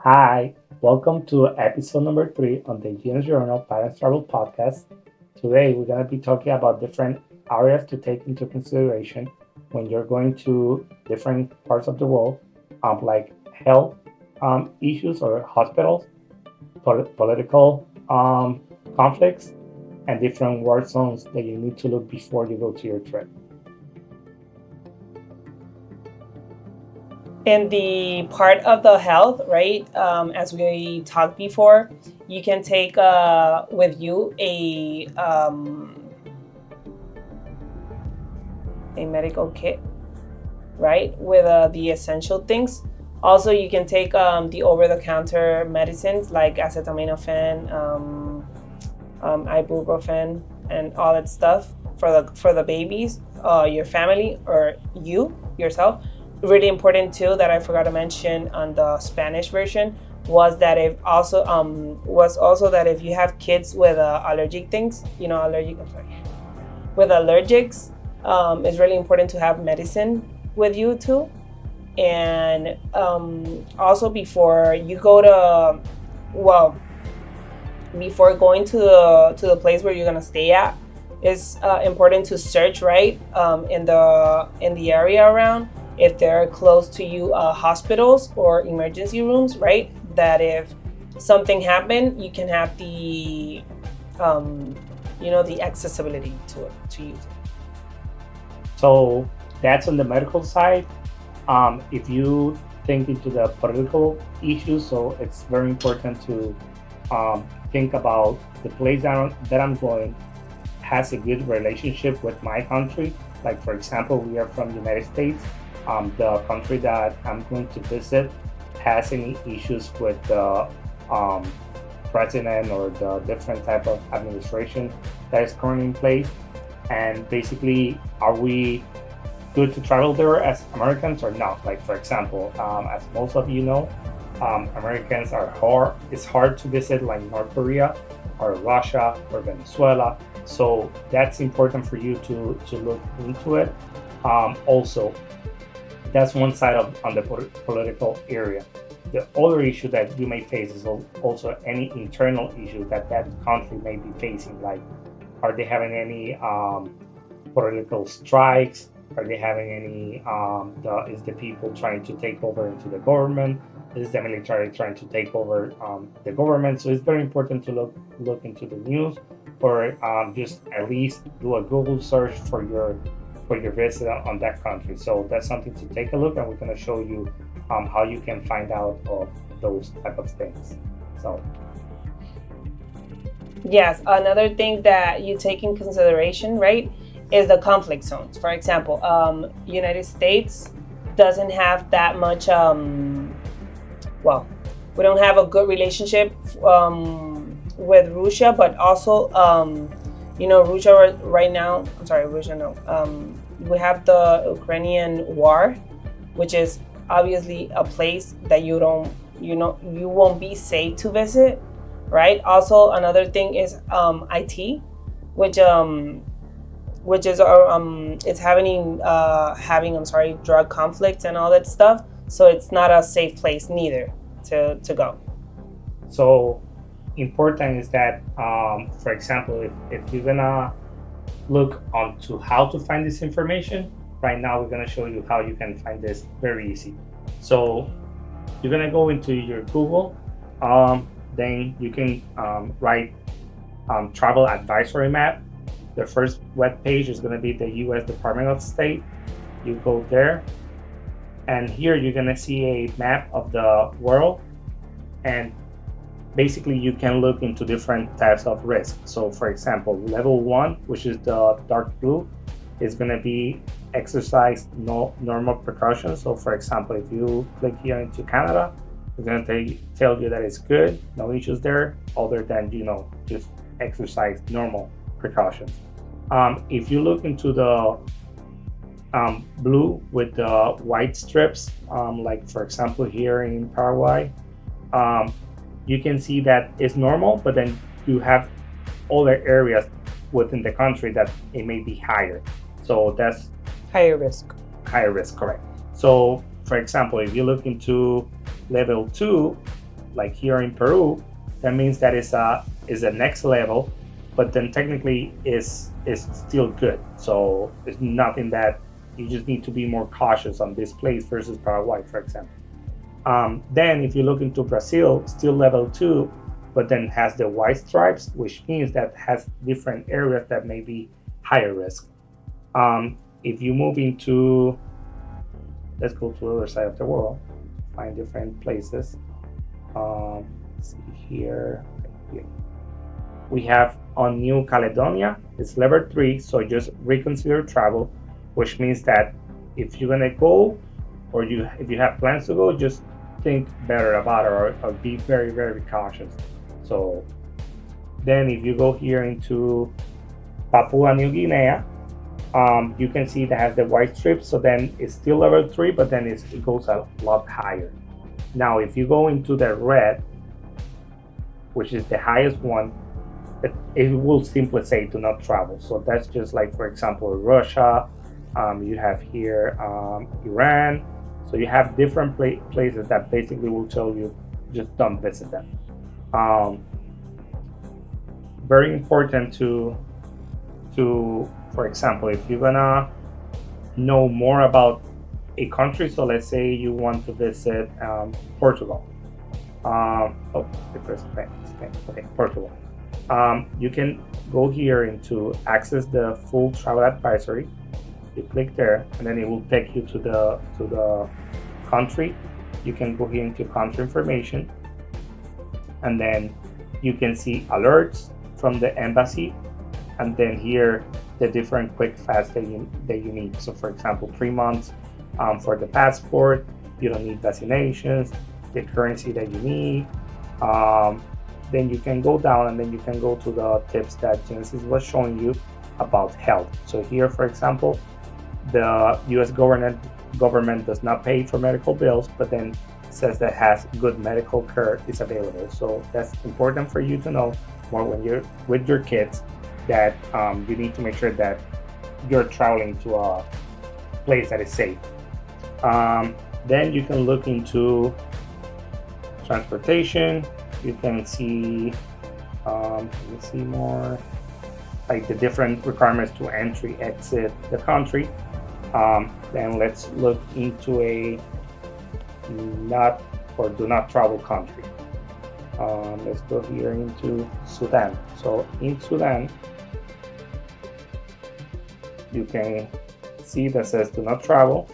Hi, welcome to episode number 3 on the Genius Journal Parents Travel Podcast. Today we're going to be talking about different areas to take into consideration when you're going to different parts of the world, like health issues or hospitals, political conflicts, and different war zones that you need to look before you go to your trip. In the part of the health, right, as we talked before, you can take with you a medical kit, right, with the essential things. Also, you can take the over-the-counter medicines like acetaminophen, ibuprofen, and all that stuff for the babies, your family, or you yourself. Really important too that I forgot to mention on the Spanish version was that if you have kids with allergic things, with allergics, it's really important to have medicine with you too. And also before going to the place where you're gonna stay at, it's important to search right in the area around if they're close to you, hospitals or emergency rooms, right? That if something happened, you can have the accessibility to use it. So that's on the medical side. If you think into the political issues, so it's very important to think about the place that I'm going has a good relationship with my country. Like, for example, we are from the United States. The country that I'm going to visit has any issues with the president or the different type of administration that is currently in place. And basically, are we good to travel there as Americans or not? Like, for example, as most of you know, Americans it's hard to visit like North Korea or Russia or Venezuela. So that's important for you to look into it. Also, that's one side on the political area. The other issue that you may face is also any internal issue that country may be facing. Like, are they having any political strikes? Are they having any? Is the people trying to take over into the government? Is the military trying to take over the government? So it's very important to look into the news, or just at least do a Google search for your visit on that country. So that's something to take a look, and we're going to show you how you can find out of those type of things. So yes, another thing that you take in consideration, right, is the conflict zones. For example, United States doesn't have that much we don't have a good relationship with Russia, but also Russia right now, we have the Ukrainian war, which is obviously a place that you won't be safe to visit, right? Also, another thing is IT, which is it's having drug conflicts and all that stuff. So it's not a safe place neither to go. So important is that, for example, if you're gonna look onto how to find this information, right now we're gonna show you how you can find this very easy. So you're gonna go into your Google, then you can write travel advisory map. The first web page is gonna be the U.S. Department of State. You go there, and here you're gonna see a map of the world, and basically you can look into different types of risk. So for example, level 1, which is the dark blue, is going to be exercise normal precautions. So for example, if you click here into Canada, it's going to tell you that it's good, no issues there, other than just exercise normal precautions. If you look into the blue with the white strips, like for example here in Paraguay, you can see that it's normal, but then you have other areas within the country that it may be higher. So that's higher risk. Higher risk, correct. So for example, if you look into level 2, like here in Peru, that means that is a next level, but then technically is still good. So it's nothing that you just need to be more cautious on this place versus Paraguay, for example. Then if you look into Brazil, still level 2, but then has the white stripes, which means that has different areas that may be higher risk. If you move into, let's go to the other side of the world, find different places. Let's see here. We have on New Caledonia, it's level 3, so just reconsider travel, which means that if you're gonna go, or if you have plans to go, just think better about it, or be very, very cautious. So then if you go here into Papua New Guinea, you can see that has the white strips, so then it's still level 3, but then it goes a lot higher. Now if you go into the red, which is the highest one, it will simply say do not travel. So that's just like, for example, Russia, you have here Iran. So you have different places that basically will tell you just don't visit them. Very important to, for example, if you're gonna know more about a country, so let's say you want to visit Portugal. Spain. Okay, Portugal. You can go here into access the full travel advisory. You click there, and then it will take you to the country. You can go here into country information, and then you can see alerts from the embassy, and then here the different quick fast that you need. So for example, 3 months for the passport, you don't need vaccinations, the currency that you need. Then you can go down, and then you can go to the tips that Genesis was showing you about health. So here, for example, the U.S. government does not pay for medical bills, but then says that has good medical care is available. So that's important for you to know more when you're with your kids, that you need to make sure that you're traveling to a place that is safe. Then you can look into transportation. You can see, let me see more, like the different requirements to entry, exit the country. Then let's look into a not or do not travel country. Let's go here into Sudan. So in Sudan, you can see that says do not travel.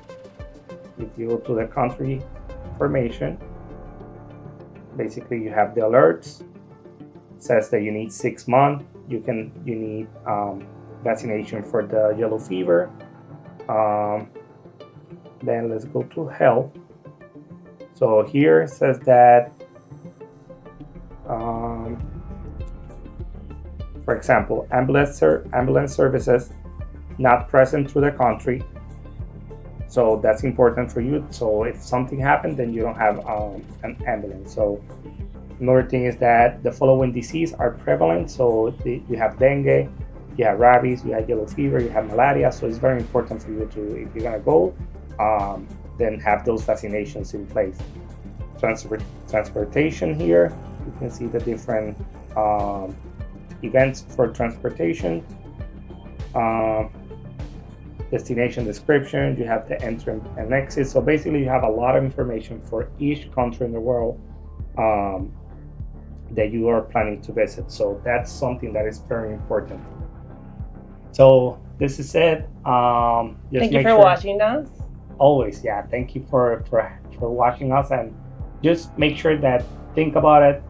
If you go to the country information, basically you have the alerts. It says that you need 6 months. You need vaccination for the yellow fever. Then let's go to health. So here it says that, for example, ambulance services not present through the country. So that's important for you. So if something happened, then you don't have an ambulance. So another thing is that the following diseases are prevalent. So you have dengue, you have rabies, you have yellow fever, you have malaria. So it's very important for you to, if you're gonna go, then have those vaccinations in place. Transportation here, you can see the different events for transportation. Destination description, you have the entry and exit. So basically you have a lot of information for each country in the world that you are planning to visit. So that's something that is very important. So this is it. Thank you for watching us. Always, yeah. Thank you for watching us, and just make sure that think about it.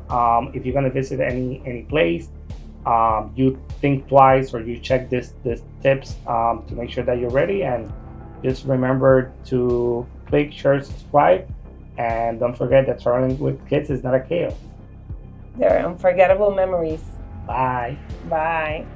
If you're gonna visit any place, you think twice, or you check this tips to make sure that you're ready. And just remember to click, share, subscribe, and don't forget that traveling with kids is not a chaos. They're unforgettable memories. Bye. Bye.